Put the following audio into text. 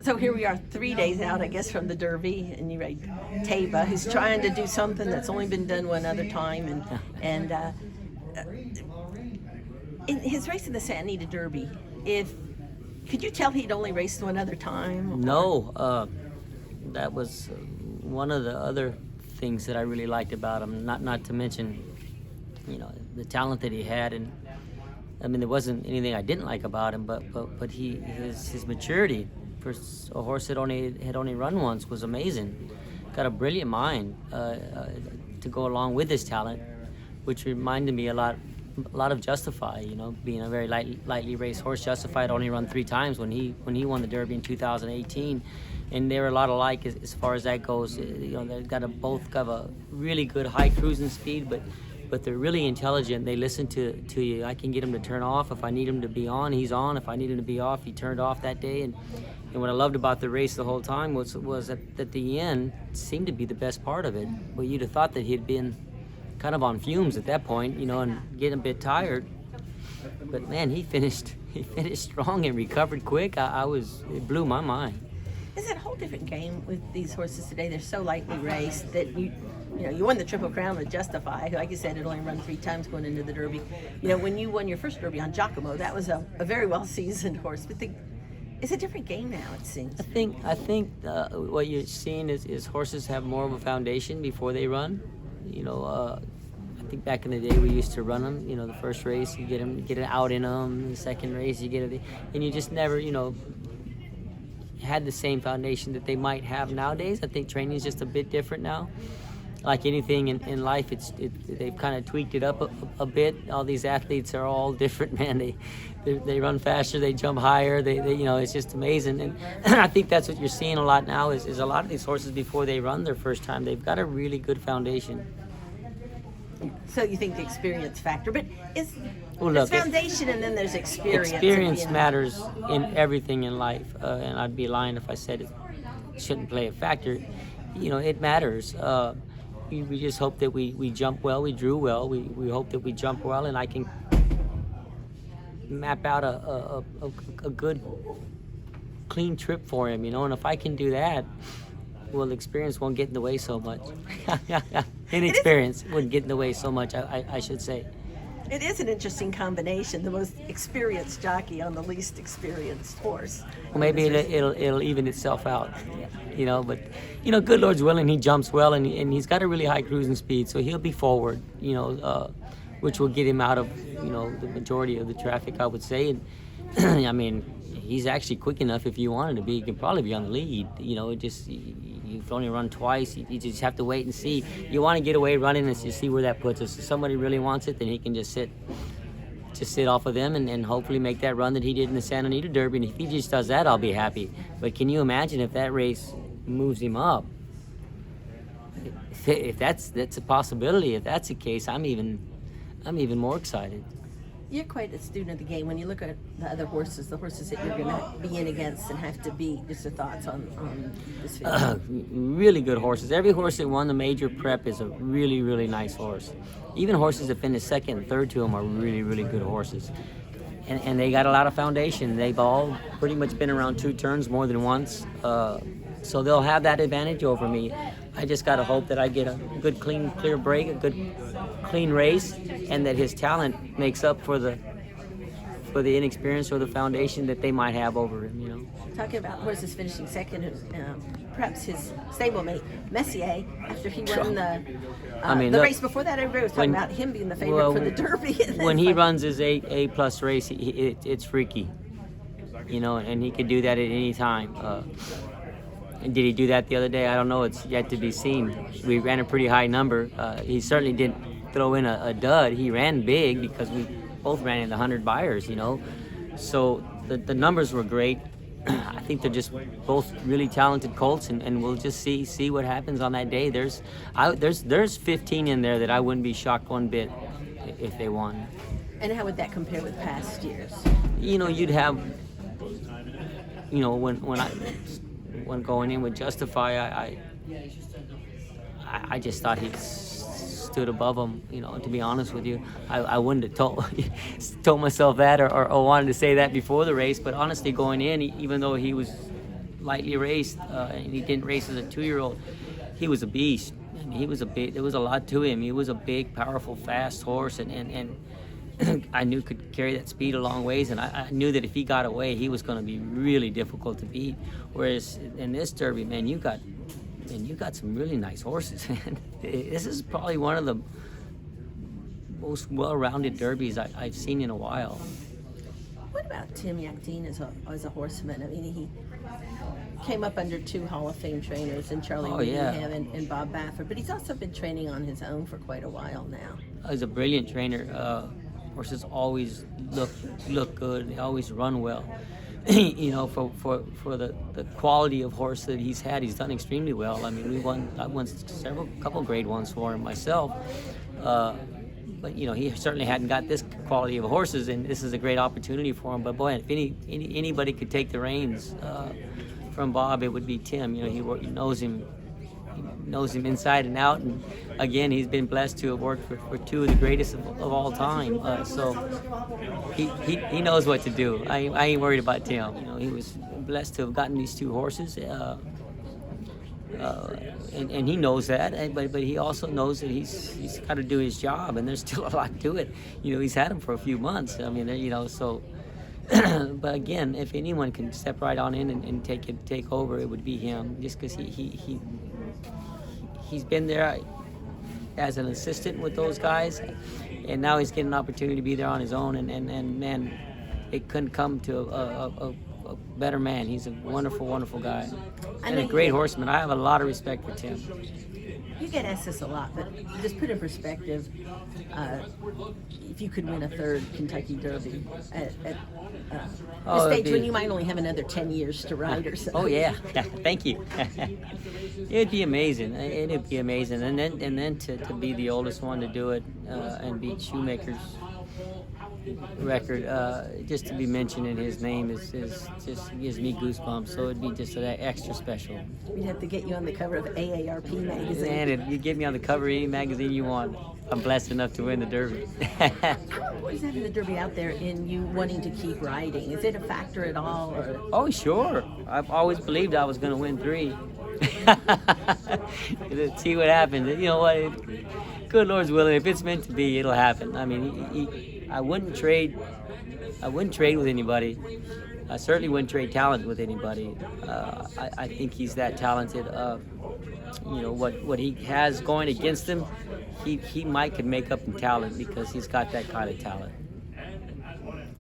So here we are 3 days out, I guess, from the Derby, and you ride Taiba, who's trying to do something that's only been done one other time. And in his race in the Santa Anita Derby, could you tell he'd only raced one other time? No, that was one of the other things that I really liked about him. Not to mention, the talent that he had, and I mean there wasn't anything I didn't like about him, but his maturity for a horse that had only run once was amazing. Got a brilliant mind to go along with his talent, which reminded me a lot of Justify. Being a very lightly raced horse. Justify had only run 3 times when he won the Derby in 2018, and they were a lot alike as far as that goes. They both got a really good high cruising speed, but they're really intelligent. They listen to you. I can get him to turn off. If I need him to be on, he's on. If I need him to be off, he turned off that day. And what I loved about the race the whole time was that the end seemed to be the best part of it. Well, you'd have thought that he'd been kind of on fumes at that point, and getting a bit tired. But man, he finished strong and recovered quick. It blew my mind. Is it a whole different game with these horses today? They're so lightly raced that you won the Triple Crown with Justify, who, like you said, had only run 3 times going into the Derby. When you won your first Derby on Giacomo, that was a very well-seasoned horse. But it's a different game now, it seems. I think what you're seeing is horses have more of a foundation before they run. I think back in the day we used to run them. The first race you get it out in them. The second race you get it, and you just never had the same foundation that they might have nowadays. I think training is just a bit different now. Like anything in life, they've kind of tweaked it up a bit. All these athletes are all different, man. They run faster, they jump higher. They it's just amazing. And I think that's what you're seeing a lot now is a lot of these horses before they run their first time, they've got a really good foundation. So you think the experience factor, but there's foundation and then there's experience. Experience matters in everything in life, and I'd be lying if I said it shouldn't play a factor. It matters. We just hope that we jump well, we drew well. We hope that we jump well, and I can map out a good, clean trip for him. And if I can do that, well, experience won't get in the way so much. Inexperience wouldn't get in the way so much, I should say. It is an interesting combination, the most experienced jockey on the least experienced horse. Well, maybe it'll even itself out, but good Lord's willing, he jumps well, and he's got a really high cruising speed, so he'll be forward, which will get him out of, the majority of the traffic, I would say. And I mean, he's actually quick enough if you wanted to be. He can probably be on the lead. You've only run twice. You just have to wait and see. You want to get away running and see where that puts us. If somebody really wants it, then he can just sit off of them and hopefully make that run that he did in the Santa Anita Derby. And if he just does that, I'll be happy. But can you imagine if that race moves him up? If that's a possibility, if that's the case, I'm even more excited. You're quite a student of the game. When you look at the other horses, the horses that you're going to be in against and have to beat, just your thoughts on this field. Really good horses. Every horse that won the major prep is a really, really nice horse. Even horses that finished second and third to them are really, really good horses. And they got a lot of foundation. They've all pretty much been around 2 turns more than once. So they'll have that advantage over me. I just got to hope that I get a good, clear break, a good, clean race, and that his talent makes up for the inexperience or the foundation that they might have over him. Talking about horses finishing second, perhaps his stablemate Messier, after he won the race before that, everybody was talking about him being the favorite for the Derby. When he runs his A+ race, it's freaky, and he could do that at any time. And did he do that the other day? I don't know. It's yet to be seen. We ran a pretty high number. He certainly didn't throw in a dud. He ran big because we both ran in the 100 buyers, So the numbers were great. I think they're just both really talented colts, and we'll just see what happens on that day. There's 15 in there that I wouldn't be shocked one bit if they won. And how would that compare with past years? You'd have, when going in with Justify, I just thought he stood above him. To be honest with you, I wouldn't have told myself that or wanted to say that before the race. But honestly, going in, even though he was lightly raced, and he didn't race as a 2-year-old. He was a beast. And he was a big. There was a lot to him. He was a big, powerful, fast horse, and I knew could carry that speed a long ways. And I knew that if he got away, he was going to be really difficult to beat. Whereas in this Derby, man, you got some really nice horses. This is probably one of the most well-rounded derbies I've seen in a while. What about Timkey Dean as a horseman? I mean, he came up under 2 Hall of Fame trainers, and Charlie Whittingham and Bob Baffert, but he's also been training on his own for quite a while now. He's a brilliant trainer. Horses always look good. They always run well. You know, for the quality of horse that he's had, he's done extremely well. I mean, I won couple grade ones for him myself. But you know, he certainly hadn't got this quality of horses, and this is a great opportunity for him. But boy, if anybody could take the reins from Bob, it would be Tim. You know, he knows him. He knows him inside and out, and again, he's been blessed to have worked for 2 of the greatest of all time. So he knows what to do. I ain't worried about Tim. You know, he was blessed to have gotten these 2 horses, and he knows that. But he also knows that he's got to do his job, and there's still a lot to it. You know, he's had him for a few months. I mean, you know, so. But again, if anyone can step right on in and take over, it would be him. Just because he's been there as an assistant with those guys, and now he's getting an opportunity to be there on his own. And man, it couldn't come to a better man. He's a wonderful, wonderful guy and a great horseman. I have a lot of respect for Tim. You get asked this a lot, but just put in perspective, if you could win a 3rd Kentucky Derby at a stage when you might only have another 10 years to ride or so. Oh yeah, thank you. It'd be amazing. It'd be amazing, and then to be the oldest one to do it and beat Shoemaker's record, just to be mentioned in his name is just gives me goosebumps. So it'd be just that extra special. We'd have to get you on the cover of AARP magazine. And you get me on the cover of any magazine you want. I'm blessed enough to win the Derby. What is having the Derby out there in you wanting to keep riding? Is it a factor at all? Or? Oh sure, I've always believed I was going to win 3. Let's see what happens. You know what? Good Lord's willing, if it's meant to be, it'll happen. I mean, I wouldn't trade with anybody. I certainly wouldn't trade talent with anybody. I think he's that talented. You know what he has going against him, he might could make up in talent because he's got that kind of talent.